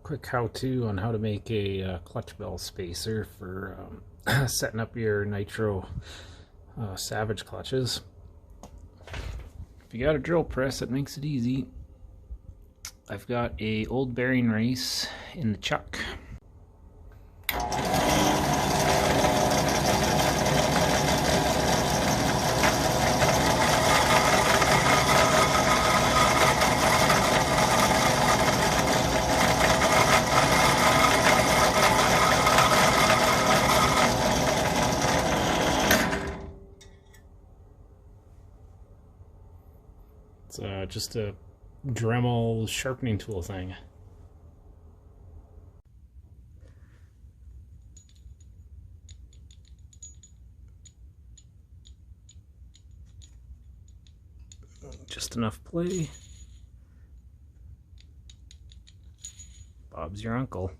quick how-to on how to make a clutch bell spacer for setting up your nitro Savage clutches. If you got a drill press, it makes it easy. I've got a old bearing race in the chuck. It's just a Dremel sharpening tool thing. Just enough play. Bob's your uncle.